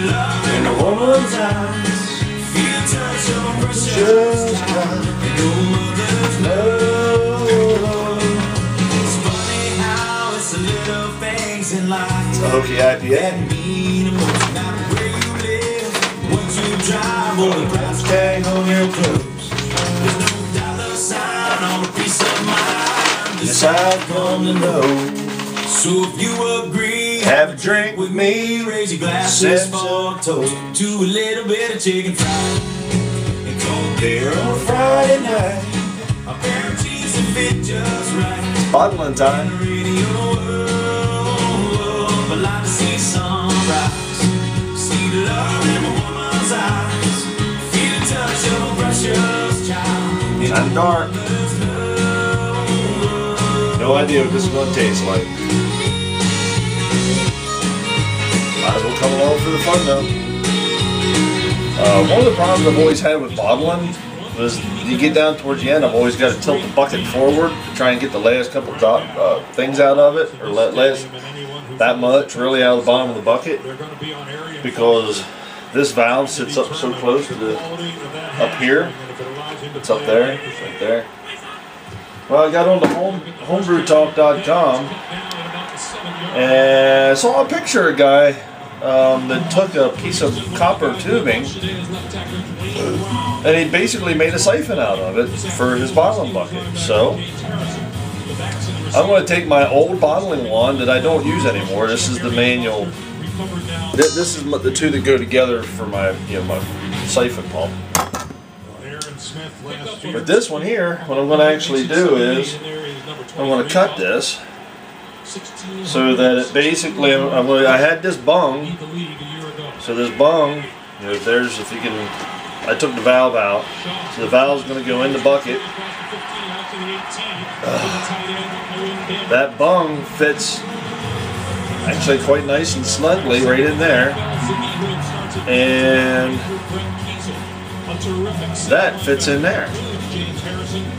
in a woman's eyes. Feel the touch of a precious child in your mother's love. It's funny how it's the little things in life. It's a Hokie IPA. Drive or the price tag on your clothes. There's no dollar sign on a piece of mind. This I've come to know. So if you agree, have a drink with me. Raise your glasses for a toast to a little bit of chicken fried and cold beer on a Friday night. A pair of jeans that fit just right. It's bottling time. But like to see sunrise. See the love in a woman's eyes. Feel the touch of a precious child. I'm dark. No idea what this is going to taste like. Might as well come along for the fun though. One of the problems I've always had with bottling was you get down towards the end, I've always got to tilt the bucket forward to try and get the last couple things out of it, or last that much really out of the bottom of the bucket, because this valve sits up so close to the up here. It's up there, right there. Well, I got on the homebrewtalk.com and I saw a picture of a guy that took a piece of copper tubing and he basically made a siphon out of it for his bottling bucket. So I'm going to take my old bottling wand that I don't use anymore. This is the manual. This is the two that go together for my, my siphon pump. But this one here, what I'm going to actually do is I'm going to cut this so that it basically, I had this bung, so this bung, there's, if you can, I took the valve out, so the valve's going to go in the bucket. That bung fits actually quite nice and snugly right in there, and that fits in there.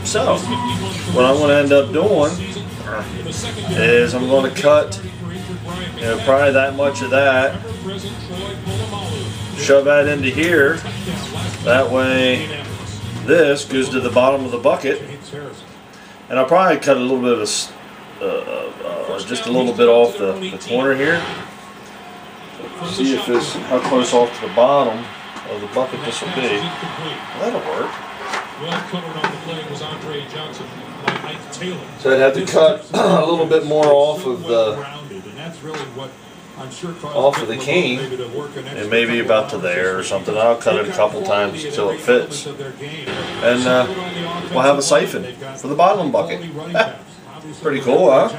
So what I'm going to end up doing is I'm going to cut probably that much of that, shove that into here, that way this goes to the bottom of the bucket, and I'll probably cut a little bit of just a little bit off the corner here. See if this, how close off to the bottom of the bucket this will be. That'll work. So I'd have to cut a little bit more off of the cane, and maybe about to there or something. I'll cut it a couple times until it fits, and we'll have a siphon for the bottling bucket. Pretty cool, huh?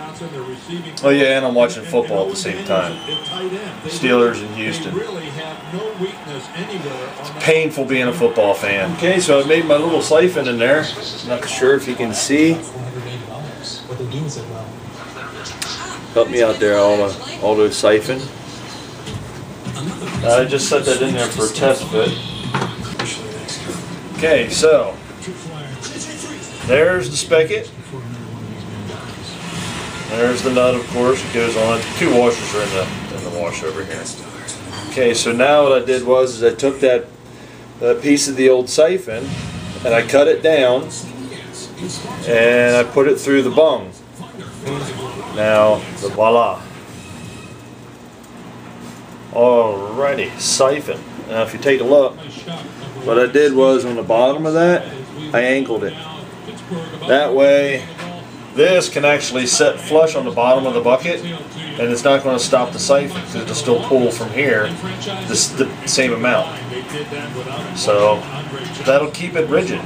Oh yeah, and I'm watching football at the same time. Steelers in Houston. It's painful being a football fan. Okay, so I made my little siphon in there. Not sure if you can see. Help me out there, auto siphon. I just set that in there for a test fit. Okay, so there's the spigot. There's the nut, of course, it goes on. Two washers are in the wash over here. Okay, so now what I did was I took that piece of the old siphon and I cut it down and I put it through the bung. Now, voila. Alrighty, siphon. Now if you take a look, what I did was on the bottom of that, I angled it. That way, this can actually set flush on the bottom of the bucket, and it's not going to stop the siphon because it'll still pull from here the same amount. So that'll keep it rigid.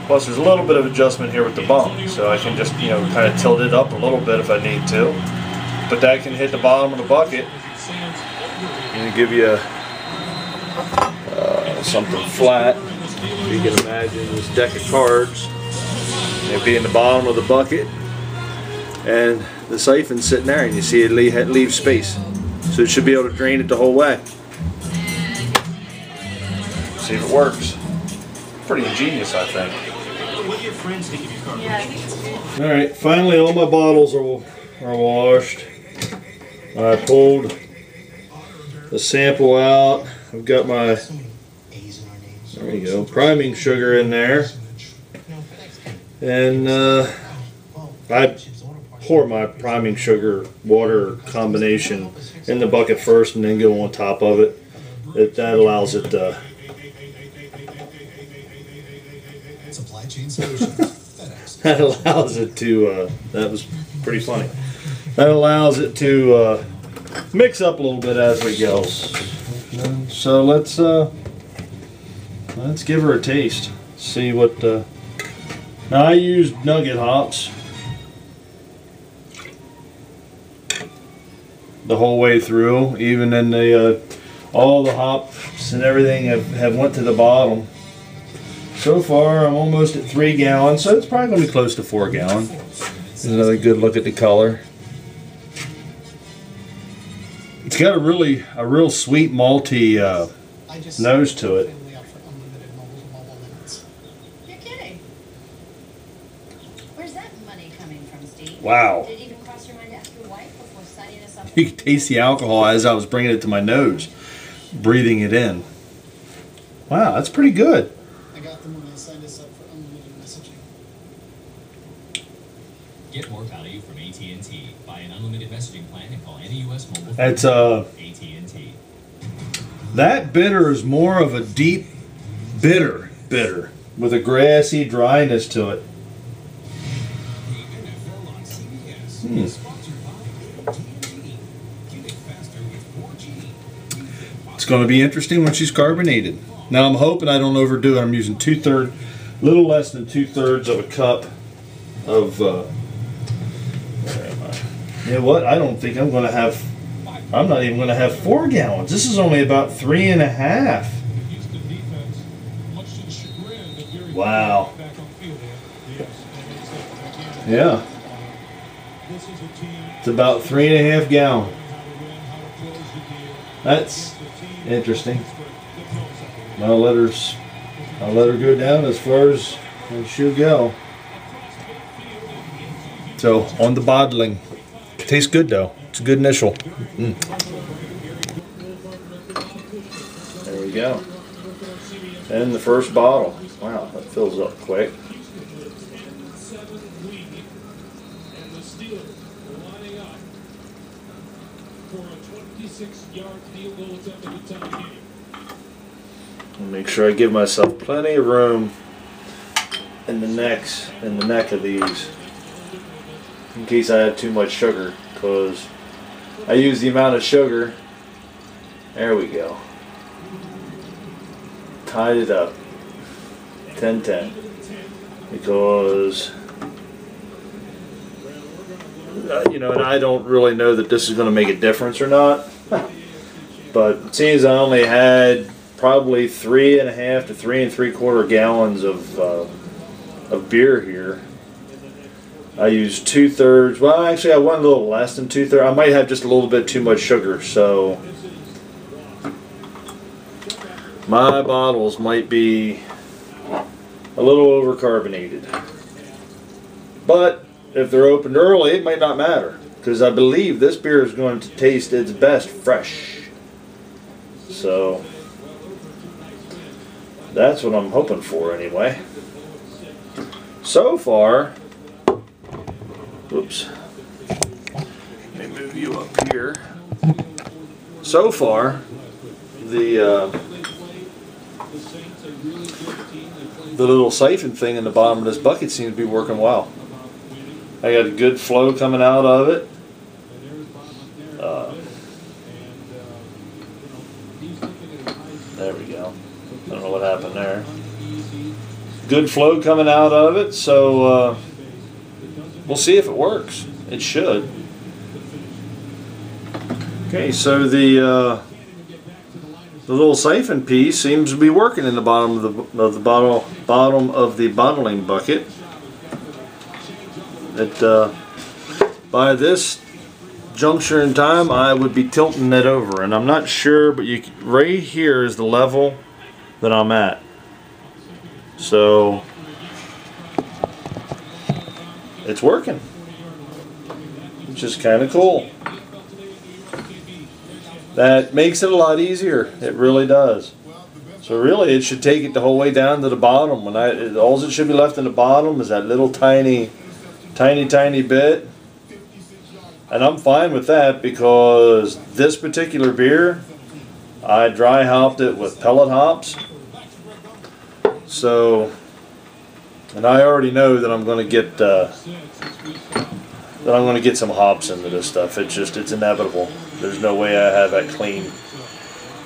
Plus there's a little bit of adjustment here with the bung, so I can just kind of tilt it up a little bit if I need to. But that can hit the bottom of the bucket and give you something flat. You can imagine this deck of cards. It'd be in the bottom of the bucket, and the siphon's sitting there, and you see it leave space, so it should be able to drain it the whole way. See if it works. Pretty ingenious, I think. All right, finally all my bottles are washed. I pulled the sample out. I've got my, there you go, priming sugar in there. And I pour my priming sugar water combination in the bucket first and then go on top of it. That allows it to Supply chain solutions. that allows it to that was pretty funny. That allows it to mix up a little bit as we go. So let's give her a taste. See what. Now I used Nugget hops the whole way through, even in the all the hops and everything have went to the bottom. So far, I'm almost at 3 gallons, so it's probably going to be close to 4 gallons. Another good look at the color. It's got a real sweet malty nose to it. You're kidding. Where's that money coming from, Steve? Wow. Did it even cross your mind to ask your wife before signing us up? You could taste the alcohol as I was bringing it to my nose, breathing it in. Wow, that's pretty good. I got them when I signed us up for unlimited messaging. Get more value from AT&T. Buy an unlimited messaging plan and call any U.S. mobile phone. That's AT&T. that bitter is more of a deep bitter with a grassy dryness to it. The NFL on CBS. Sponsored by AT&T. Get it faster with 4G. It's going to be interesting when she's carbonated. Now I'm hoping I don't overdo it. I'm using a little less than 2/3 of a cup of. Where am I? You know what? I don't think I'm going to have. I'm not even going to have 4 gallons. This is only about 3.5. Wow. Yeah. It's about 3.5 gallons. That's interesting. I'll let her go down as far as she'll go. So on the bottling, tastes good though. It's a good initial. There we go. And the first bottle. Wow, that fills up quick. Make sure I give myself plenty of room in the neck of these, in case I have too much sugar, because I use the amount of sugar. There we go. Tied it up. 10-10. Because you know, and I don't really know that this is going to make a difference or not. But it seems I only had probably 3.5 to 3 3/4 gallons of beer here. I used 2/3. Well, actually, I went a little less than 2/3. I might have just a little bit too much sugar, so my bottles might be a little overcarbonated. But if they're opened early, it might not matter, because I believe this beer is going to taste its best fresh. So that's what I'm hoping for anyway. So far, oops, let me move you up here. So far, the little siphon thing in the bottom of this bucket seems to be working well. I got a good flow coming out of it. There we go. I don't know what happened there. Good flow coming out of it, so we'll see if it works. It should. Okay, so the little siphon piece seems to be working in the bottom of the bottling bucket. By this juncture in time, I would be tilting it over, and I'm not sure, but right here is the level that I'm at. So it's working, which is kind of cool. That makes it a lot easier. It really does. So really, it should take it the whole way down to the bottom. All that should be left in the bottom is that little tiny bit. And I'm fine with that because this particular beer, I dry hopped it with pellet hops. So, and I already know that I'm going to get some hops into this stuff. It's inevitable. There's no way I have that clean,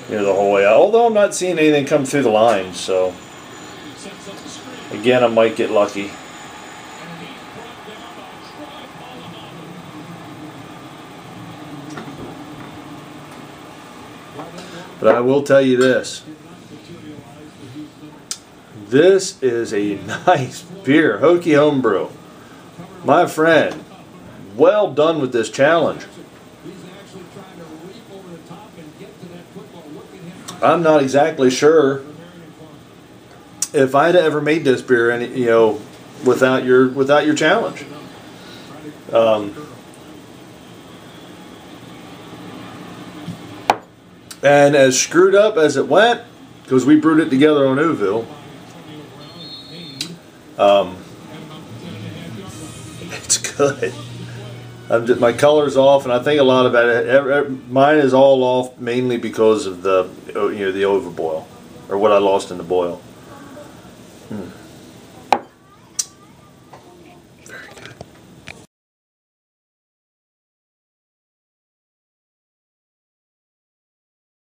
the whole way out. Although I'm not seeing anything come through the lines, so again, I might get lucky. But I will tell you this. This is a nice beer, Hokie homebrew. My friend, well done with this challenge. I'm not exactly sure if I'd ever made this beer, without your challenge. And as screwed up as it went, because we brewed it together on Uville, it's good. My color's off, and I think a lot about it. Mine is all off mainly because of the overboil, or what I lost in the boil.